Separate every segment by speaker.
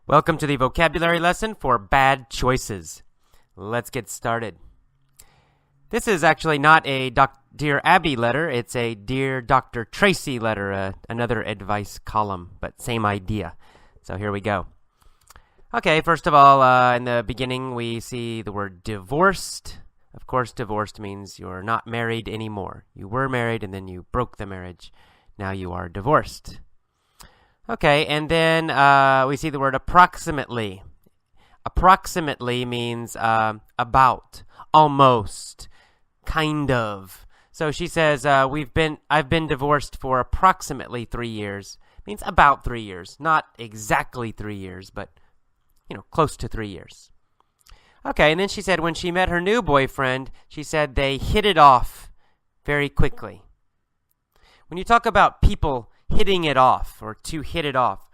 Speaker 1: Welcome to the vocabulary lesson for bad choices. Let's get started. This is actually not a Dear Abby letter. It's a Dear Dr. Tracy letter, another advice column, but same idea. So here we go. Okay, first of all, in the beginning, we see the word divorced. Of course, divorced means you're not married anymore. You were married and then you broke the marriage. Now you are divorced. Okay, and then we see the word approximately. Approximately means about, almost, kind of. So she says, I've been divorced for approximately 3 years. Means about 3 years. Not exactly 3 years, but, close to 3 years. Okay, and then she said when she met her new boyfriend, she said they hit it off very quickly. When you talk about people hitting it off or to hit it off,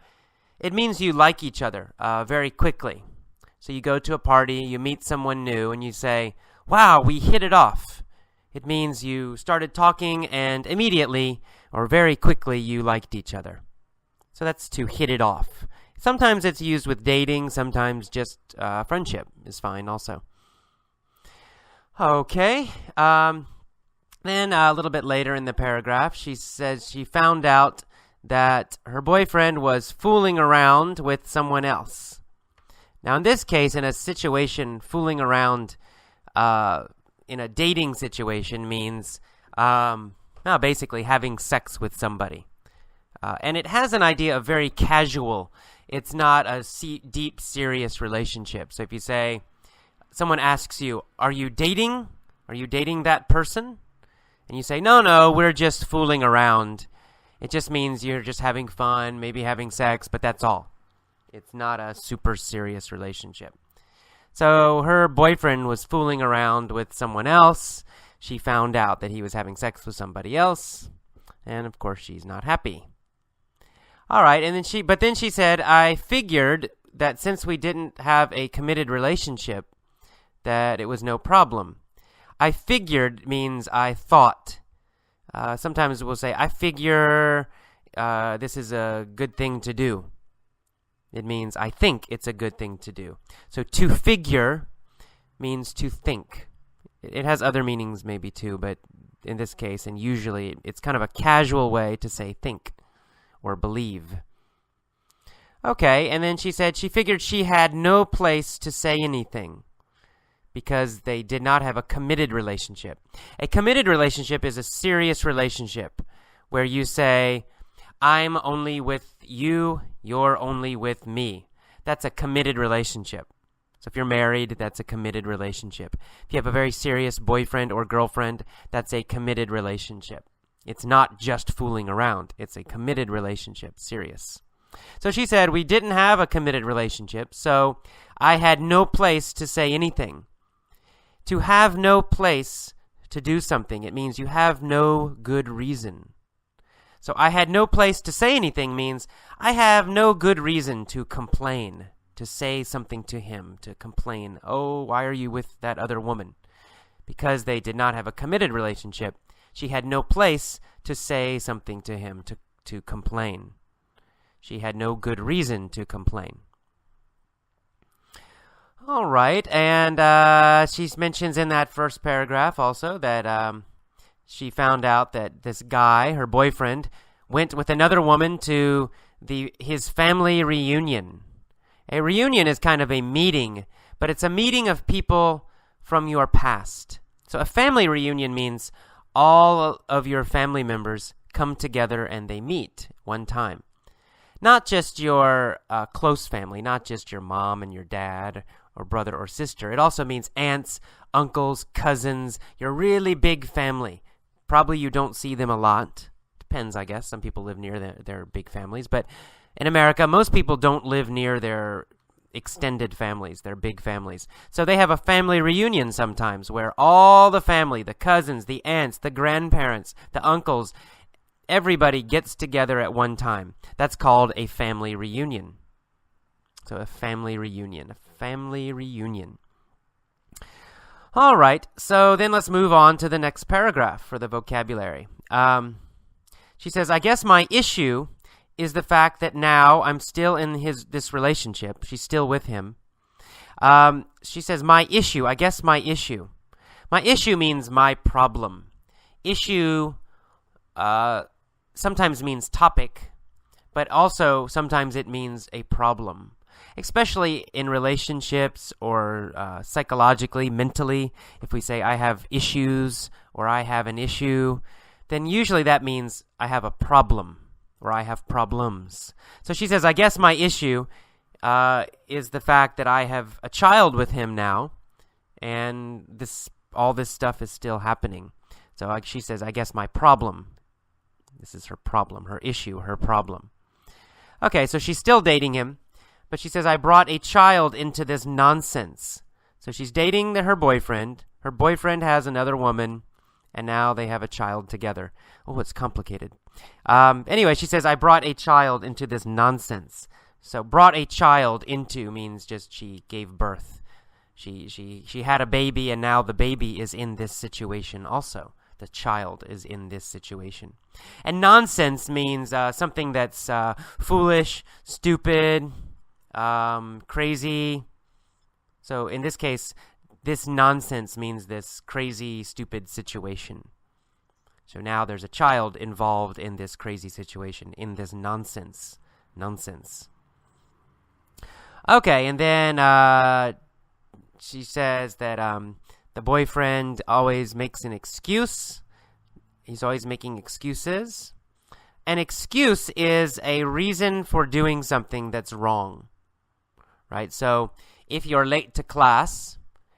Speaker 1: it means you like each other very quickly. So you go to a party, you meet someone new, and you say, wow, we hit it off. It means you started talking and immediately or very quickly you liked each other. So that's to hit it off. Sometimes it's used with dating, sometimes just friendship is fine also. Okay. Then a little bit later in the paragraph, she says she found out that her boyfriend was fooling around with someone else. Now, in this case, in a situation, fooling around in a dating situation means basically having sex with somebody. And it has an idea of very casual. It's not a deep, serious relationship. So if you say, someone asks you, are you dating? Are you dating that person? And you say, no, we're just fooling around. It just means you're just having fun, maybe having sex, but that's all. It's not a super serious relationship. So her boyfriend was fooling around with someone else. She found out that he was having sex with somebody else. And of course, she's not happy. All right, and then she said, I figured that since we didn't have a committed relationship, that it was no problem. I figured means I thought. Sometimes we'll say, I figure this is a good thing to do. It means I think it's a good thing to do. So to figure means to think. It has other meanings maybe too, but in this case, and usually, it's kind of a casual way to say think or believe. Okay, and then she said she figured she had no place to say anything, because they did not have a committed relationship. A committed relationship is a serious relationship where you say, I'm only with you, you're only with me. That's a committed relationship. So if you're married, that's a committed relationship. If you have a very serious boyfriend or girlfriend, that's a committed relationship. It's not just fooling around. It's a committed relationship, serious. So she said, we didn't have a committed relationship, so I had no place to say anything. To have no place to do something, it means you have no good reason. So I had no place to say anything means I have no good reason to complain, to say something to him, to complain. Oh, why are you with that other woman? Because they did not have a committed relationship, she had no place to say something to him, to complain. She had no good reason to complain. All right, and she mentions in that first paragraph also that she found out that this guy, her boyfriend, went with another woman to his family reunion. A reunion is kind of a meeting, but it's a meeting of people from your past. So a family reunion means all of your family members come together and they meet one time. Not just your close family, not just your mom and your dad or brother or sister. It also means aunts, uncles, cousins, your really big family. Probably you don't see them a lot. Depends, I guess. Some people live near their big families. But in America, most people don't live near their extended families, their big families. So they have a family reunion sometimes where all the family, the cousins, the aunts, the grandparents, the uncles, everybody gets together at one time. That's called a family reunion. So a family reunion. All right, so then let's move on to the next paragraph for the vocabulary. She says, I guess my issue is the fact that now I'm still in this relationship. She's still with him. She says, my issue. I guess my issue. My issue means my problem. Issue sometimes means topic, but also sometimes it means a problem. Especially in relationships or psychologically, mentally. If we say I have issues or I have an issue, then usually that means I have a problem or I have problems. So she says, I guess my issue is the fact that I have a child with him now, and all this stuff is still happening. So she says, I guess my problem. This is her problem, her issue, her problem. Okay, so she's still dating him, but she says, I brought a child into this nonsense. So she's dating her boyfriend. Her boyfriend has another woman, and now they have a child together. Oh, it's complicated. Anyway, she says, I brought a child into this nonsense. So brought a child into means just she gave birth. She had a baby, and now the baby is in this situation also. The child is in this situation. And nonsense means something that's foolish, stupid, crazy. So in this case, this nonsense means this crazy, stupid situation. So now there's a child involved in this crazy situation, in this nonsense. Okay, and then she says that the boyfriend always makes an excuse. He's always making excuses. An excuse is a reason for doing something that's wrong, right? So if you're late to class,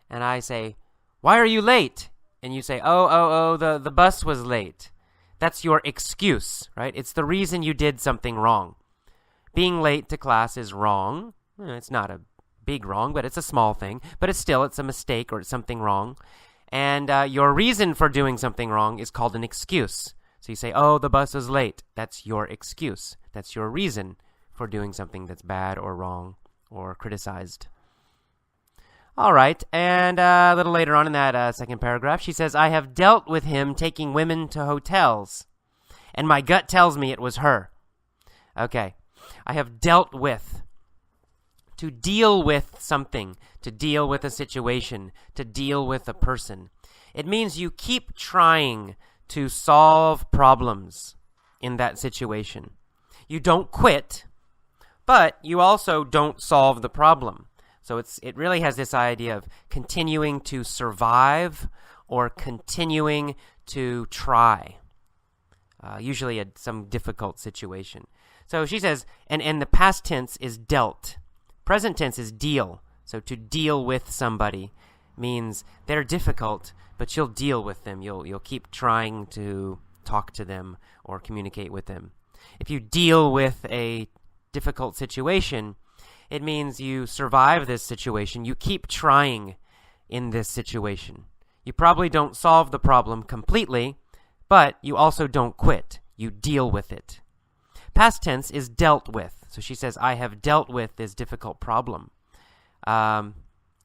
Speaker 1: and I say, why are you late? And you say, the bus was late. That's your excuse, right? It's the reason you did something wrong. Being late to class is wrong. It's not a big wrong, but it's a small thing. But it's a mistake or it's something wrong. And your reason for doing something wrong is called an excuse. So you say, the bus was late. That's your excuse. That's your reason for doing something that's bad or wrong or criticized. All right, and a little later on in that second paragraph, she says, I have dealt with him taking women to hotels, and my gut tells me it was her. Okay, I have dealt with. To deal with something, to deal with a situation, to deal with a person. It means you keep trying to solve problems in that situation. You don't quit, but you also don't solve the problem. So it really has this idea of continuing to survive or continuing to try, usually some difficult situation. So she says, and the past tense is dealt. Present tense is deal. So to deal with somebody means they're difficult, but you'll deal with them. You'll keep trying to talk to them or communicate with them. If you deal with a difficult situation, it means you survive this situation. You keep trying in this situation. You probably don't solve the problem completely, but you also don't quit. You deal with it. Past tense is dealt with. So she says, I have dealt with this difficult problem. And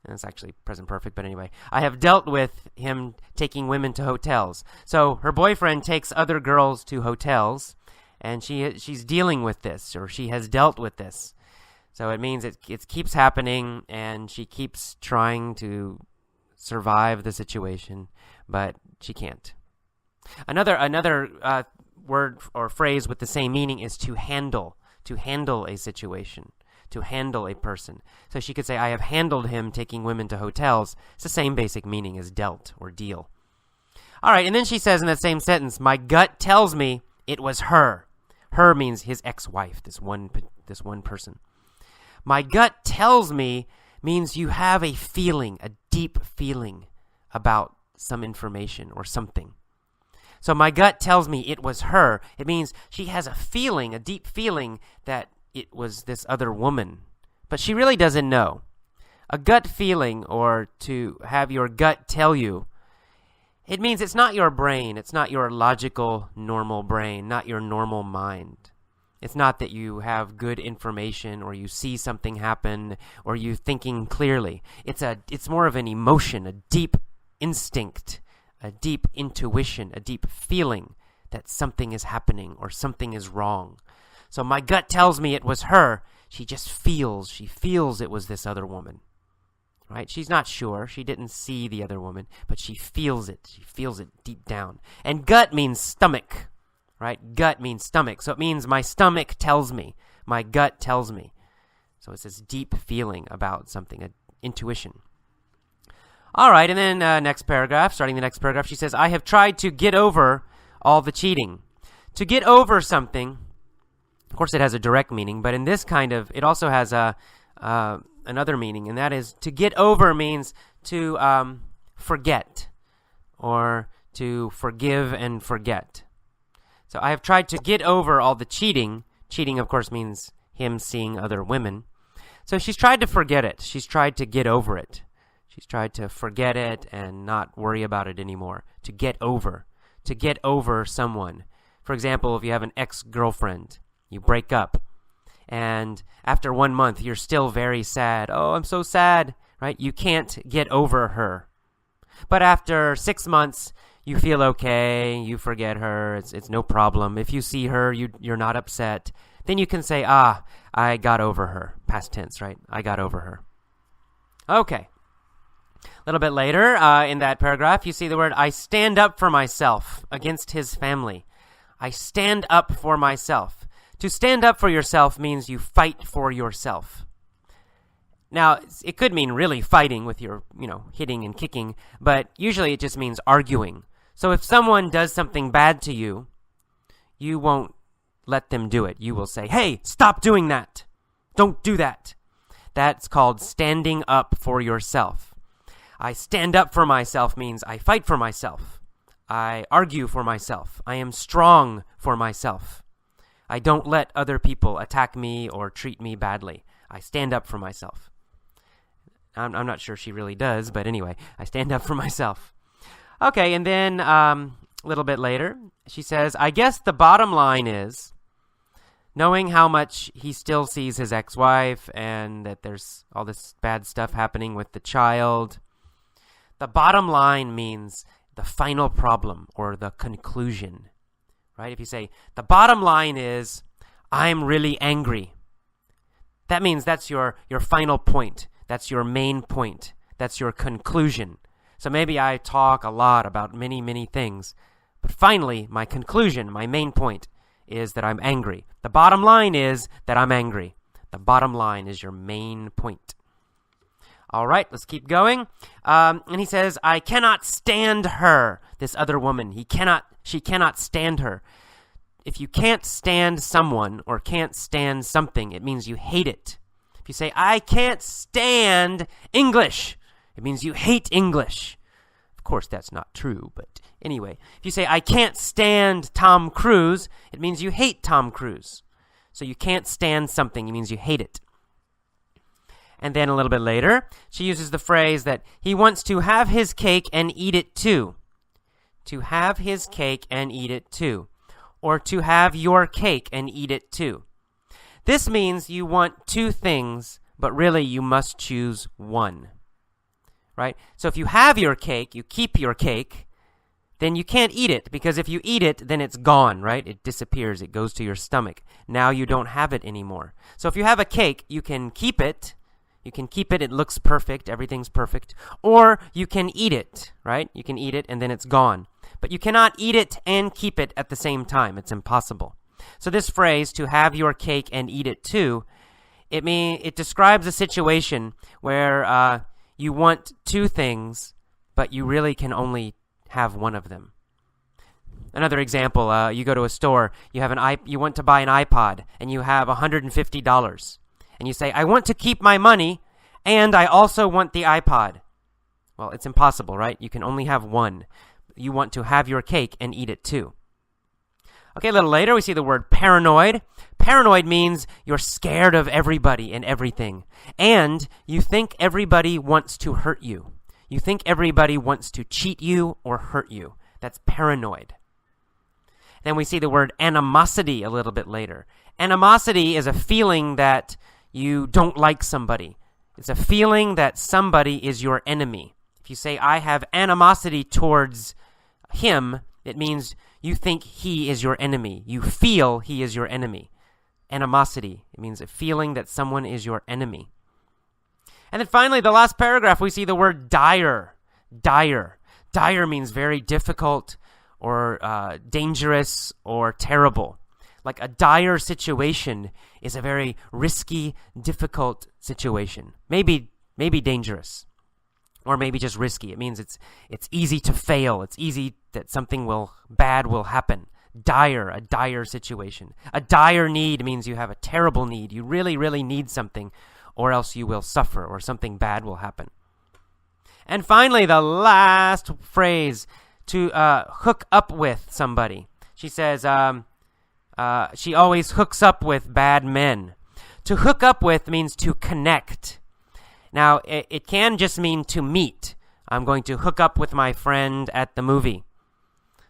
Speaker 1: it's actually present perfect, but anyway. I have dealt with him taking women to hotels. So her boyfriend takes other girls to hotels, and she's dealing with this, or she has dealt with this. So it means it keeps happening, and she keeps trying to survive the situation, but she can't. Another word or phrase with the same meaning is to handle a situation, to handle a person. So she could say, I have handled him taking women to hotels. It's the same basic meaning as dealt or deal. All right, and then she says in that same sentence, my gut tells me it was her. Her means his ex-wife, this one person. My gut tells me means you have a feeling, a deep feeling about some information or something. So my gut tells me it was her. It means she has a feeling, a deep feeling that it was this other woman. But she really doesn't know. A gut feeling, or to have your gut tell you, it means it's not your brain. It's not your logical, normal brain, not your normal mind. It's not that you have good information or you see something happen or you thinking clearly. It's more of an emotion, a deep instinct, a deep intuition, a deep feeling that something is happening or something is wrong. So my gut tells me it was her. She feels it was this other woman. Right? She's not sure. She didn't see the other woman, but she feels it. She feels it deep down. And gut means stomach. Right? Gut means stomach. So it means my stomach tells me. My gut tells me. So it's this deep feeling about something, an intuition. All right, and then starting the next paragraph, she says, I have tried to get over all the cheating. To get over something, of course it has a direct meaning, but in this it also has another meaning, and that is to get over means to forget or to forgive and forget. So I have tried to get over all the cheating. Cheating, of course, means him seeing other women. So she's tried to forget it. She's tried to get over it. She's tried to forget it and not worry about it anymore. To get over someone. For example, if you have an ex-girlfriend, you break up, and after 1 month, you're still very sad. Oh, I'm so sad, right? You can't get over her. But after 6 months, you feel okay. You forget her. It's no problem. If you see her, you're not upset. Then you can say, I got over her. Past tense, right? I got over her. Okay. A little bit later in that paragraph, you see the word, I stand up for myself against his family. I stand up for myself. To stand up for yourself means you fight for yourself. Now, it could mean really fighting with your, hitting and kicking, but usually it just means arguing. So if someone does something bad to you, you won't let them do it. You will say, hey, stop doing that. Don't do that. That's called standing up for yourself. I stand up for myself means I fight for myself. I argue for myself. I am strong for myself. I don't let other people attack me or treat me badly. I stand up for myself. I'm not sure she really does, but anyway, I stand up for myself. Okay, and then a little bit later, she says, I guess the bottom line is, knowing how much he still sees his ex-wife and that there's all this bad stuff happening with the child, the bottom line means the final problem or the conclusion, right? If you say, the bottom line is, I'm really angry. That means that's your final point. That's your main point. That's your conclusion. So maybe I talk a lot about many, many things, but finally, my conclusion, my main point is that I'm angry. The bottom line is that I'm angry. The bottom line is your main point. All right, let's keep going. And he says, I cannot stand her, this other woman. She cannot stand her. If you can't stand someone or can't stand something, it means you hate it. If you say, I can't stand English, it means you hate English. Of course, that's not true, but anyway. If you say, I can't stand Tom Cruise, it means you hate Tom Cruise. So you can't stand something, it means you hate it. And then a little bit later, she uses the phrase that he wants to have his cake and eat it too. To have his cake and eat it too. Or to have your cake and eat it too. This means you want two things, but really you must choose one. Right? So if you have your cake, you keep your cake, then you can't eat it, because if you eat it, then it's gone, right? It disappears. It goes to your stomach. Now you don't have it anymore. So if you have a cake, you can keep it. You can keep it. It looks perfect. Everything's perfect. Or you can eat it, right? You can eat it and then it's gone. But you cannot eat it and keep it at the same time. It's impossible. So this phrase, to have your cake and eat it too, it describes a situation where you want two things, but you really can only have one of them. Another example, you go to a store, you want to buy an iPod, and you have $150. And you say, I want to keep my money, and I also want the iPod. Well, it's impossible, right? You can only have one. You want to have your cake and eat it too. Okay, a little later, we see the word paranoid. Paranoid means you're scared of everybody and everything. And you think everybody wants to hurt you. You think everybody wants to cheat you or hurt you. That's paranoid. Then we see the word animosity a little bit later. Animosity is a feeling that you don't like somebody. It's a feeling that somebody is your enemy. If you say, I have animosity towards him, it means you think he is your enemy. You feel he is your enemy. animosity. It means a feeling that someone is your enemy. And then finally, the last paragraph, we see the word dire. Dire. Dire means very difficult or dangerous or terrible. Like a dire situation is a very risky, difficult situation. Maybe dangerous. Or maybe just risky. It means it's easy to fail. It's easy that something bad will happen. Dire, a dire situation. A dire need means you have a terrible need. You really, really need something, or else you will suffer, or something bad will happen. And finally, the last phrase, to hook up with somebody. She says she always hooks up with bad men. To hook up with means to connect. Now, it can just mean to meet. I'm going to hook up with my friend at the movie.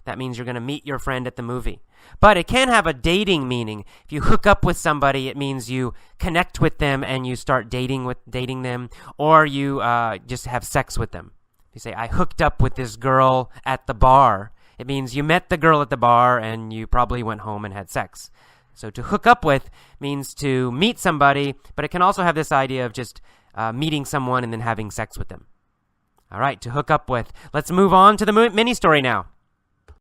Speaker 1: That means you're going to meet your friend at the movie. But it can have a dating meaning. If you hook up with somebody, it means you connect with them and you start dating them, or you just have sex with them. If you say, I hooked up with this girl at the bar, it means you met the girl at the bar and you probably went home and had sex. So to hook up with means to meet somebody, but it can also have this idea of just meeting someone and then having sex with them. All right, to hook up with. Let's move on to the mini story now.